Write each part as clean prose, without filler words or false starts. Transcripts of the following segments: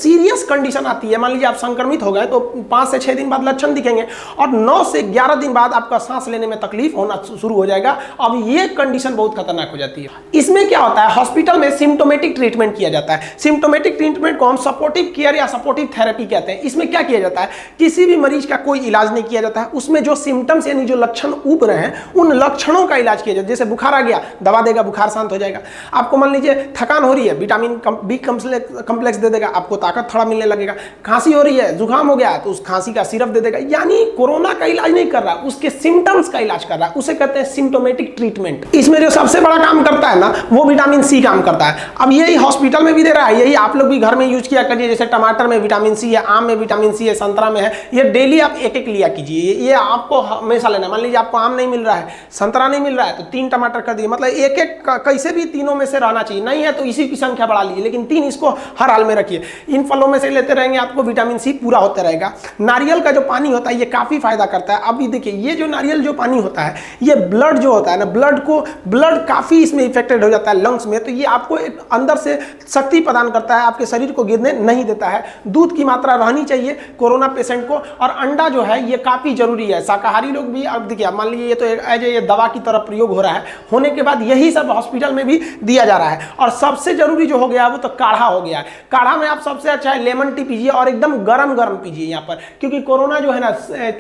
Serious condition आती है, मान लीजिए आप संक्रमित हो गए तो 5 से 6 दिन बाद लक्षण दिखेंगे और 9 से 11 दिन बाद आपका सांस लेने में तकलीफ होना शुरू हो जाएगा। अब ये कंडीशन बहुत खतरनाक हो जाती है। इसमें क्या होता है, हॉस्पिटल में सिम्टोमेटिक ट्रीटमेंट किया जाता है। सिम्टोमेटिक ट्रीटमेंट को हम सपोर्टिव केयर या सपोर्टिव थेरेपी कहते हैं। इसमें क्या किया जाता है, किसी भी मरीज का कोई इलाज नहीं किया जाता है, उसमें जो सिम्टम्स यानी जो लक्षण उभ रहे हैं उन लक्षणों का इलाज किया जाता है। जैसे बुखार आ गया, दवा देगा, बुखार शांत हो जाएगा। आपको मान लीजिए थकान हो रही है, विटामिन बी कम्प्लेक्स दे देगा, आपको ताकत थोड़ा मिलने लगेगा। खांसी हो रही है, जुकाम हो गया तो उस खांसी का सिरप दे देगा। यानी कोरोना का इलाज नहीं कर रहा, उसके सिम्टम्स का इलाज कर रहा है, उसे कहते हैं सिम्टोमेटिक ट्रीटमेंट। इसमें जो सबसे बड़ा काम करता है ना, वो विटामिन सी काम करता है। अब यही हॉस्पिटल में भी दे रहा है, यही आप लोग भी घर में यूज किया करिए। जैसे टमाटर में विटामिन सी है, आम में विटामिन सी है, संतरा में है, ये डेली आप एक एक लिया कीजिए। ये आपको हमेशा लेना। मान लीजिए आपको आम नहीं मिल रहा है, संतरा नहीं मिल रहा है, तो 3 टमाटर कर दिए। मतलब एक एक कैसे भी तीनों में से रहना चाहिए। नहीं है तो इसी की संख्या बढ़ा लीजिए, लेकिन 3 इसको हर हाल में रखिए। इन फलों में से लेते रहेंगे, आपको विटामिन सी पूरा होता रहेगा। नारियल का जो पानी होता है ये काफी फायदा करता है। अभी देखिए, ये जो नारियल जो पानी होता है, ये ब्लड जो होता है ना, ब्लड काफी इसमें इफेक्टेड हो जाता है लंग्स में, तो ये आपको एक अंदर से शक्ति प्रदान करता है, आपके शरीर को गिरने नहीं देता है। दूध की मात्रा रहनी चाहिए कोरोना पेशेंट को, और अंडा जो है ये काफी जरूरी है। शाकाहारी लोग भी, अब देखिए मान लीजिए ये तो एज ए दवा की तरह प्रयोग हो रहा है, होने के बाद यही सब हॉस्पिटल में भी दिया जा रहा है। और सबसे जरूरी जो हो गया वो तो काढ़ा हो गया है। काढ़ा में आप सबसे अच्छा है लेमन टी पीजिए, और एकदम गरम गरम पीजिए यहाँ पर, क्योंकि कोरोना जो है ना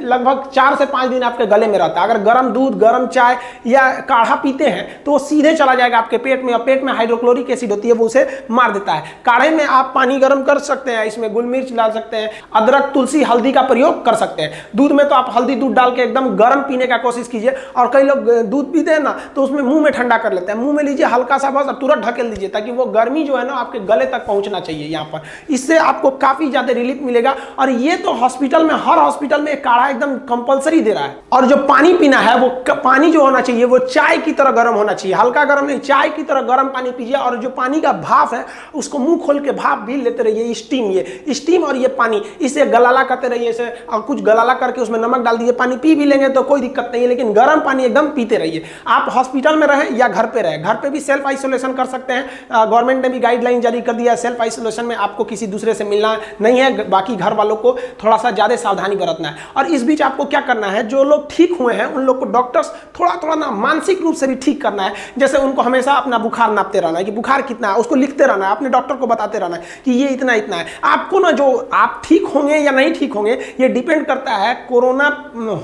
लगभग 4 से 5 दिन आपके गले में रहता है। अगर गर्म दूध, गर्म चाय या काढ़ा पीते हैं तो वो सीधे चला जाएगा आपके पेट में, और पेट में हाइड्रोक्लोरिक एसिड होती है, वो उसे मार देता है। काढ़े में आप पानी गर्म कर सकते हैं, इसमें गुल मिर्च डाल सकते हैं, अदरक, तुलसी, हल्दी का प्रयोग कर सकते हैं। दूध में तो आप हल्दी दूध डाल के एकदम गर्म पीने का कोशिश कीजिए। और कई लोग दूध पीते हैं ना तो उसमें मुंह में ठंडा कर लेते हैं, मुंह में लीजिए हल्का सा बस, और तुरंत ढकेल दीजिए, ताकि वो गर्मी जो है ना आपके गले तक पहुंचना चाहिए यहाँ पर। इससे आपको काफी ज्यादा रिलीफ मिलेगा। और ये तो हॉस्पिटल में, हर हॉस्पिटल में एक काढ़ा एकदम कंपलसरी दे रहा है। और जो पानी पीना है, वो पानी जो होना चाहिए वो चाय की तरह गर्म होना चाहिए, हल्का गर्म नहीं, चाय की तरह गर्म पानी पीजिए। और जो पानी का भाप है उसको मुंह खोल के भाप भी लेते रहिए। स्टीम और ये पानी, इसे गलाला करते रहिए, इसे कुछ गलाला करके उसमें नमक डाल दीजिए, पानी पी भी लेंगे तो कोई दिक्कत नहीं है, लेकिन गर्म पानी एकदम पीते रहिए। आप हॉस्पिटल में रहें या घर पे रहें, घर पे भी सेल्फ आइसोलेशन कर सकते हैं। गवर्नमेंट ने भी गाइडलाइन जारी कर दिया है, सेल्फ आइसोलेशन में आपको किसी दूसरे से मिलना नहीं है, बाकी घर वालों को थोड़ा सा ज्यादा सावधानी बरतना है। और इस बीच आपको क्या करना है, जो लोग ठीक हुए हैं उन लोग को डॉक्टर्स थोड़ा थोड़ा ना मानसिक रूप से भी ठीक करना है। जैसे उनको हमेशा अपना बुखार नापते रहना है कि बुखार कितना है, उसको लिखते रहना है, अपने डॉक्टर को बताते रहना है कि ये इतना इतना है। आपको ना, जो आप ठीक होंगे या नहीं ठीक होंगे ये डिपेंड करता है कोरोना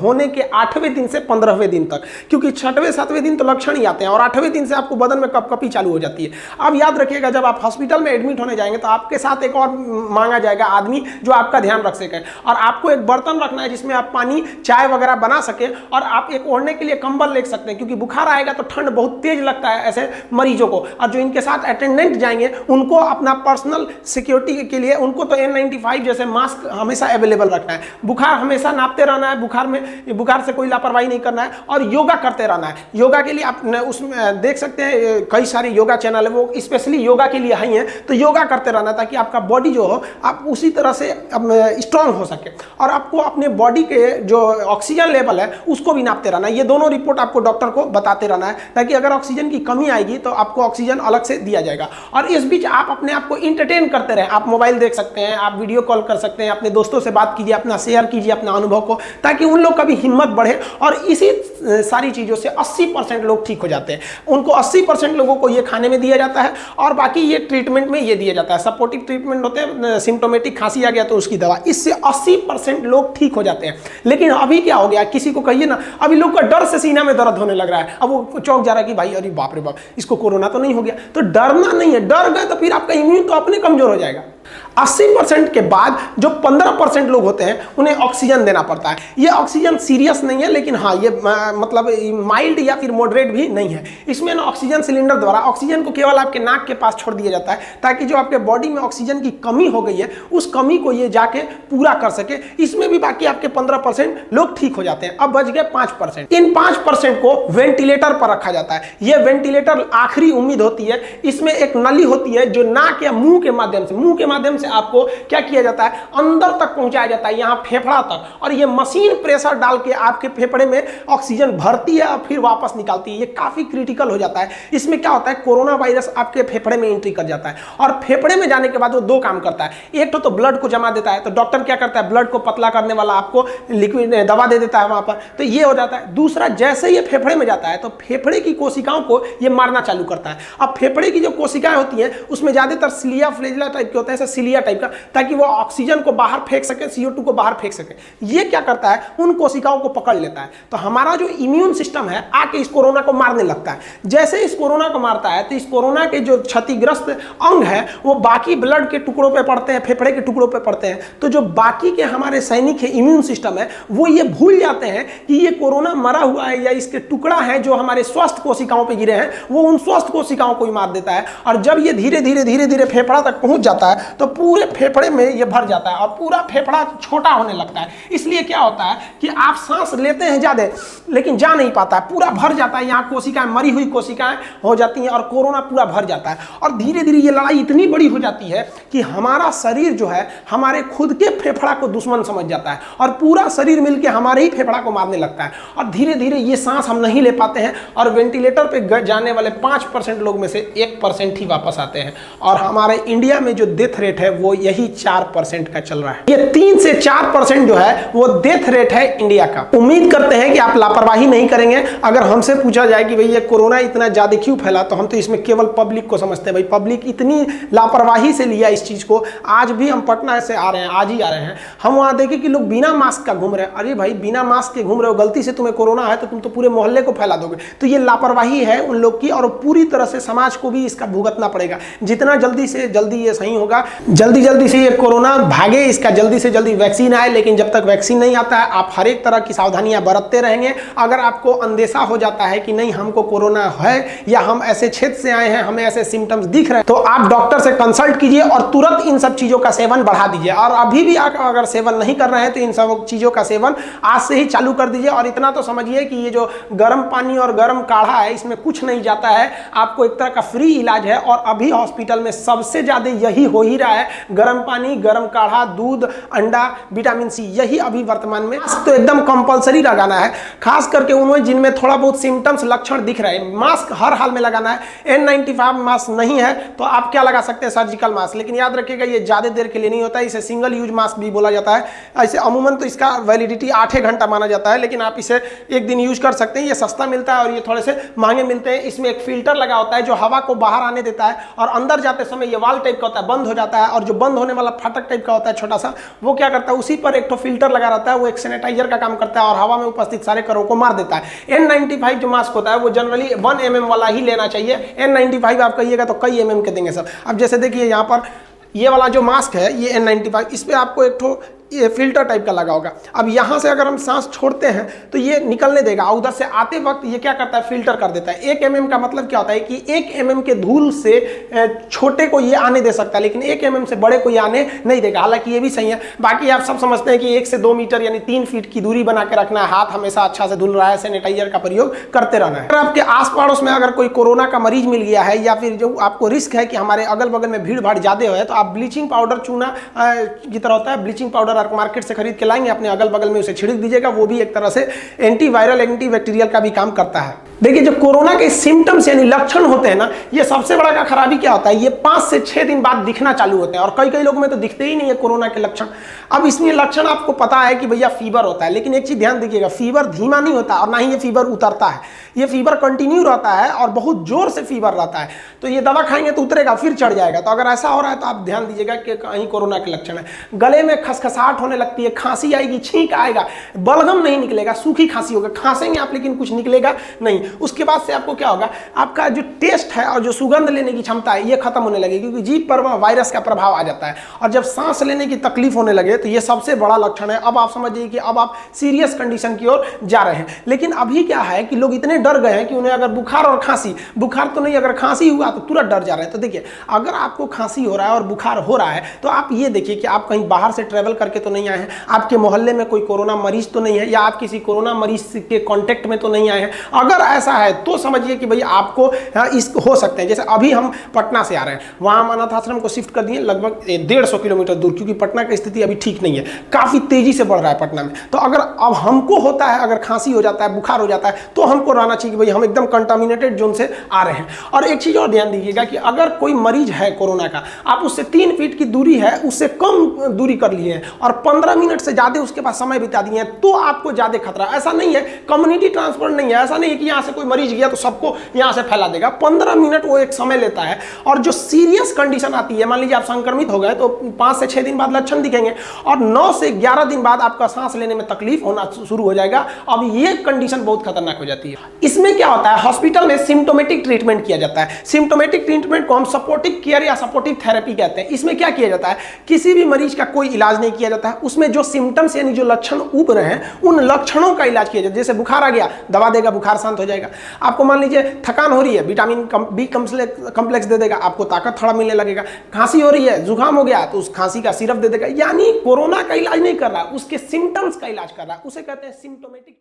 होने के 8वें दिन से 15वें दिन तक, क्योंकि 6वें 7वें दिन तो लक्षण ही आते हैं, और 8वें दिन से आपको बदन में कपकपी चालू हो जाती है। अब याद रखिएगा, जब आप हॉस्पिटल में एडमिट होने जाएंगे तो आपके साथ एक और मांगा जाएगा आदमी जो आपका ध्यान रख सके, और आपको एक बर्तन रखना है जिसमें आप पानी, चाय वगैरह बना सके, और आप एक ओढ़ने के लिए कंबल ले सकते हैं, क्योंकि बुखार आएगा तो ठंड बहुत तेज लगता है ऐसे मरीजों को। और जो इनके साथ अटेंडेंट जाएंगे उनको अपना पर्सनल सिक्योरिटी के लिए उनको तो N95 जैसे मास्क हमेशा अवेलेबल रखना है। बुखार हमेशा नापते रहना है, बुखार से कोई लापरवाही नहीं करना है, और योगा करते रहना है। योगा के लिए आप उसमें देख सकते हैं कई सारे योगा चैनल है, वो स्पेशली योगा के लिए ही हैं, तो योगा करते रहना ताकि आपका बॉडी जो हो आप उसी तरह से स्ट्रांग हो सके। और आपको अपने बॉडी के जो ऑक्सीजन लेवल है उसको भी नापते रहना है। ये दोनों रिपोर्ट आपको डॉक्टर को बताते रहना है, ताकि अगर ऑक्सीजन की कमी आएगी तो आपको ऑक्सीजन अलग से दिया जाएगा। और इस बीच आप अपने आप को इंटरटेन करते रहें। आप मोबाइल देख सकते हैं, आप वीडियो कॉल कर सकते हैं, अपने दोस्तों से बात कीजिए, अपना शेयर कीजिए अपना अनुभव को, ताकि उन लोग का भी हिम्मत बढ़े। और इसी सारी चीज़ों से 80% लोग ठीक हो जाते हैं। उनको 80% लोगों को ये खाने में दिया जाता है, और बाकी ये ट्रीटमेंट में ये दिया जाता है। सपोर्टिव ट्रीटमेंट होते हैं, सिम्टोमेटिक खांसी आ गया तो उसकी दवा, इससे 80% लोग ठीक हो जाते हैं। लेकिन अभी क्या हो गया, किसी को कहिए ना, अभी लोग का डर से सीना में दर्द होने लग रहा है। अब वो चौंक जा रहा है कि भाई अरे बाप रे बाप, इसको कोरोना तो नहीं हो गया। तो डरना नहीं है, डर गए तो फिर आपका इम्यून तो अपने कमजोर हो जाएगा। 80% के बाद जो 15% लोग होते हैं उन्हें ऑक्सीजन देना पड़ता है। ये ऑक्सीजन सीरियस नहीं है, लेकिन हाँ ये मतलब माइल्ड या फिर मॉडरेट भी नहीं है। इसमें ना ऑक्सीजन सिलेंडर द्वारा ऑक्सीजन को केवल आपके नाक के पास छोड़ दिया जाता है, ताकि जो आपके बॉडी में ऑक्सीजन की कमी हो गई है उस कमी को ये जाके पूरा कर सके। इसमें भी बाकी आपके 15% लोग ठीक हो जाते हैं। अब बच गए 5%। इन 5% को वेंटिलेटर पर रखा जाता है। ये वेंटिलेटर आखिरी उम्मीद होती है। इसमें एक नली होती है जो नाक या मुंह के माध्यम से आपको क्या किया जाता है, अंदर तक पहुंचाया जाता है, यहां फेफड़ा तक, और ये मशीन प्रेशर डाल के आपके फेफड़े में ऑक्सीजन भरती है और फिर वापस निकालती है। ये काफी क्रिटिकल हो जाता है। इसमें क्या होता है, कोरोना वायरस आपके फेफड़े में एंट्री कर जाता है, और फेफड़े में जाने के बाद वो 2 काम करता है। एक तो ब्लड को जमा देता है, तो डॉक्टर क्या करता है, ब्लड को पतला करने वाला आपको लिक्विड दवा दे देता है वहां पर, तो ये हो जाता है। दूसरा, जैसे ये फेफड़े में जाता है तो फेफड़े की कोशिकाओं को ये मारना चालू करता है। अब फेफड़े की जो कोशिकाएं होती हैं उसमें ज्यादातर सिलिया फ्लेजिला टाइप के होते हैं, सिलिया टाइप का, ताकि वो ऑक्सीजन को बाहर फेंक सके, CO2 को बाहर फेंक सके। ये क्या करता है, उन कोशिकाओं को पकड़ लेता है। तो हमारा जो इम्यून सिस्टम है आके इस कोरोना को मारने लगता है। जैसे इस कोरोना को मारता है तो इस कोरोना के जो क्षतिग्रस्त अंग है वो बाकी ब्लड के टुकड़ों पे पड़ते हैं, फेफड़े के टुकड़ों पे पड़ते हैं। तो जो बाकी के हमारे सैनिक है, इम्यून सिस्टम है, वो ये भूल जाते हैं कि ये कोरोना मरा हुआ है या इसके टुकड़ा है जो हमारे स्वस्थ कोशिकाओं पे गिरे हैं, वो उन स्वस्थ कोशिकाओं को ही मार देता है। और जब ये धीरे धीरे धीरे धीरे फेफड़ा तक पहुंच जाता है तो पूरे फेफड़े में ये भर जाता है और पूरा फेफड़ा छोटा होने लगता है। इसलिए क्या होता है कि आप सांस लेते हैं ज्यादा लेकिन जा नहीं पाता है, पूरा भर जाता है। यहाँ कोशिकाएं, मरी हुई कोशिकाएं हो जाती हैं और कोरोना पूरा भर जाता है। और धीरे धीरे ये लड़ाई इतनी बड़ी हो जाती है कि हमारा शरीर जो है हमारे खुद के फेफड़ा को दुश्मन समझ जाता है और पूरा शरीर मिलकर हमारे ही फेफड़ा को मारने लगता है। और धीरे धीरे ये सांस हम नहीं ले पाते हैं और वेंटिलेटर पे जाने वाले 5% लोग में से 1% ही वापस आते हैं। और हमारे इंडिया में जो डेथ रेट है वो यही 4% का चल रहा है। ये 3 से 4% जो है वो डेथ रेट है इंडिया का। उम्मीद करते हैं कि आप लापरवाही नहीं करेंगे। अगर हमसे पूछा जाए कि भाई ये कोरोना इतना ज्यादा क्यों फैला, तो हम तो इसमें केवल पब्लिक को समझते हैं। भाई पब्लिक इतनी लापरवाही से लिया इस चीज को। आज भी हम पटना से आ रहे हैं, आज ही आ रहे हैं, हम वहां देखें कि लोग बिना मास्क का घूम रहे हैं। अरे भाई बिना मास्क के घूम रहे हो, गलती से तुम्हें कोरोना है तो तुम तो पूरे मोहल्ले को फैला दोगे। तो ये लापरवाही है उन लोग की और पूरी तरह से समाज को भी इसका भुगतना पड़ेगा। जितना जल्दी से जल्दी ये सही होगा, जल्दी जल्दी से ये कोरोना भागे, इसका जल्दी से जल्दी वैक्सीन आए। लेकिन जब तक वैक्सीन नहीं आता है आप हर एक तरह की सावधानियां बरतते रहेंगे। अगर आपको अंदेशा हो जाता है कि नहीं हमको कोरोना है या हम ऐसे क्षेत्र से आए हैं, हमें ऐसे सिम्टम्स दिख रहे हैं, तो आप डॉक्टर से कंसल्ट कीजिए और तुरंत इन सब चीजों का सेवन बढ़ा दीजिए। और अभी भी आप अगर सेवन नहीं कर रहे हैं तो इन सब चीजों का सेवन आज से ही चालू कर दीजिए। और इतना तो समझिए कि ये जो गर्म पानी और गर्म काढ़ा है इसमें कुछ नहीं जाता है, आपको एक तरह का फ्री इलाज है। और अभी हॉस्पिटल में सबसे ज्यादा यही हो ही रहा है, गर्म पानी, गर्म काढ़ा, दूध, अंडा, विटामिन सी, यही अभी वर्तमान में तो एकदम कंपलसरी लगाना है। खास करके उन्हें जिनमें थोड़ा बहुत सिम्टम्स लक्षण दिख रहे हैं, मास्क हर हाल में लगाना है। N95 मास्क नहीं है तो आप क्या लगा सकते हैं, सर्जिकल मास्क। लेकिन याद रखिएगा ये ज्यादा देर के लिए नहीं होता है, इसे सिंगल यूज मास्क भी बोला जाता है। ऐसे अमूमन तो इसका वैलिडिटी 8 घंटा माना जाता है, लेकिन आप इसे एक दिन यूज कर सकते हैं। ये सस्ता मिलता है और ये थोड़े से महंगे मिलते हैं। इसमें एक फिल्टर लगा होता है जो हवा को बाहर आने देता है और अंदर जाते समय ये वाल टाइप का होता है, बंद हो जाता है। और जो बंद होने वाला फाटक टाइप का होता है छोटा सा, वो क्या करता है, उसी पर एक तो फिल्टर लगा रहता है, वो एक सैनिटाइजर का काम करता है और हवा में उपस्थित सारे कणों को मार देता है। N95 जो मास्क होता है वो जनरली 1 mm वाला ही लेना चाहिए। N95 आप कहिएगा तो कई mm के देंगे सब। अब जैसे देखिए यहाँ पर ये वाला जो मास्क है ये N95, इस पे आपको एक ठो ये फिल्टर टाइप का लगा होगा। अब यहाँ से अगर हम सांस छोड़ते हैं तो ये निकलने देगा, उधर से आते वक्त ये क्या करता है, फिल्टर कर देता है। 1 mm का मतलब क्या होता है कि 1 mm के धूल से छोटे को ये आने दे सकता है, लेकिन 1 mm से बड़े को ये आने नहीं देगा। हालांकि ये भी सही है। बाकी आप सब समझते हैं कि 1 से 2 मीटर यानी 3 फीट की दूरी बना के रखना है, हाथ हमेशा अच्छा से धुल रहा है, सैनिटाइजर का प्रयोग करते रहना है। अगर आपके आस पड़ोस में अगर कोई कोरोना का मरीज मिल गया है या फिर जो आपको रिस्क है कि हमारे अगल बगल में भीड़ भाड़ ज्यादा है, तो आप ब्लीचिंग पाउडर, चूना की तरह होता है, ब्लीचिंग पाउडर मार्केट से खरीद के लाएंगे, अपने अगल बगल में उसे छिड़क दीजिएगा। वो भी एक तरह से एंटीवायरल, एंटीबैक्टीरियल का भी काम करता है। देखिए जो कोरोना के सिम्टम्स यानी लक्षण होते हैं ना, ये सबसे बड़ा का खराबी क्या होता है, ये 5 से 6 दिन बाद दिखना चालू होते हैं और कई लोगों में तो दिखते ही नहीं है कोरोना के लक्षण। अब इसमें लक्षण आपको पता है कि भैया फीवर होता है, लेकिन एक चीज ध्यान दीजिएगा, फीवर धीमा नहीं होता और ना ही ये फीवर उतरता है। ये फीवर कंटिन्यू रहता है और बहुत जोर से फीवर रहता है। तो ये दवा खाएंगे तो उतरेगा, फिर चढ़ जाएगा। तो अगर ऐसा हो रहा है तो आप ध्यान दीजिएगा कि कहीं कोरोना के लक्षण है। गले में खसखसाहट होने लगती है, खांसी आएगी, छींक आएगा, बलगम नहीं निकलेगा, सूखी खांसी होगा, खांसेंगे आप लेकिन कुछ निकलेगा नहीं। उसके बाद से आपको क्या होगा, आपका जो टेस्ट है और जो सुगंध लेने की क्षमता है ये खत्म होने लगेगी, क्योंकि जीभ पर वायरस का प्रभाव आ जाता है। और जब सांस लेने की तकलीफ होने लगे तो ये सबसे बड़ा लक्षण है। अब आप समझिए कि अब आप सीरियस कंडीशन की ओर जा रहे हैं। लेकिन अभी क्या है कि लोग इतने डर गए हैं कि उन्हें अगर बुखार और खांसी, बुखार तो नहीं, अगर खांसी हुआ तो तुरंत डर जा रहे हैं। तो देखिए अगर आपको खांसी हो रहा है और बुखार हो रहा है तो आप ये देखिए कि आप कहीं बाहर से ट्रेवल करके तो नहीं आए हैं, आपके मोहल्ले में कोई कोरोना मरीज तो नहीं है, या आप किसी कोरोना मरीज के कांटेक्ट में तो नहीं आए हैं। अगर ऐसा है तो समझिए कि भाई आपको इस हो सकते हैं। जैसे अभी हम पटना से आ रहे हैं, वहां हम अनाथ आश्रम को शिफ्ट कर दिए लगभग 150 किलोमीटर दूर, क्योंकि पटना की स्थिति अभी ठीक नहीं है, काफी तेजी से बढ़ रहा है पटना में। तो अगर अब हमको होता है, अगर खांसी हो जाता है, बुखार हो जाता है, तो हमको रहना चाहिए कि भाई हम एकदम कंटामिनेटेड जोन से आ रहे हैं। और एक चीज और ध्यान दीजिएगा कि अगर कोई मरीज है कोरोना का, आप उससे 3 फीट की दूरी है उससे कम दूरी कर लिए हैं और 15 मिनट से ज़्यादा उसके पास समय बिता दिए हैं, तो आपको ज़्यादा खतरा। ऐसा नहीं है, कम्युनिटी ट्रांसफर नहीं है, ऐसा नहीं है कि यहाँ से कोई मरीज गया तो सबको यहाँ से फैला देगा। 15 मिनट वो एक समय लेता है। और जो सीरियस कंडीशन आती है, मान लीजिए आप संक्रमित हो गए तो 5 से 6 दिन बाद लक्षण दिखेंगे और 9 से 11 दिन बाद आपका सांस लेने में तकलीफ होना शुरू हो जाएगा। अब ये कंडीशन बहुत खतरनाक हो जाती है। इसमें क्या होता है, हॉस्पिटल में सिम्टोमेटिक ट्रीटमेंट किया जाता है। सिम्टोमेटिक ट्रीटमेंट को हम सपोर्टिव केयर या सपोर्टिव थेरेपी कहते हैं। इसमें क्या किया जाता है, किसी भी मरीज का कोई इलाज नहीं किया जाता है, उसमें जो सिम्टम्स यानी जो लक्षण उभ रहे हैं उन लक्षणों का इलाज किया जाता है। जैसे बुखार आ गया, दवा देगा, बुखार शांत हो जाएगा। आपको मान लीजिए थकान हो रही है, विटामिन बी कम्प्लेक्स दे देगा, आपको ताकत थोड़ा मिलने लगेगा। खांसी हो रही है, जुकाम हो गया तो उस खांसी का सिरप दे देगा। यानी कोरोना का इलाज नहीं कर रहा, उसके सिम्टम्स का इलाज कर रहा है, उसे कहते हैं सिम्टोमेटिक।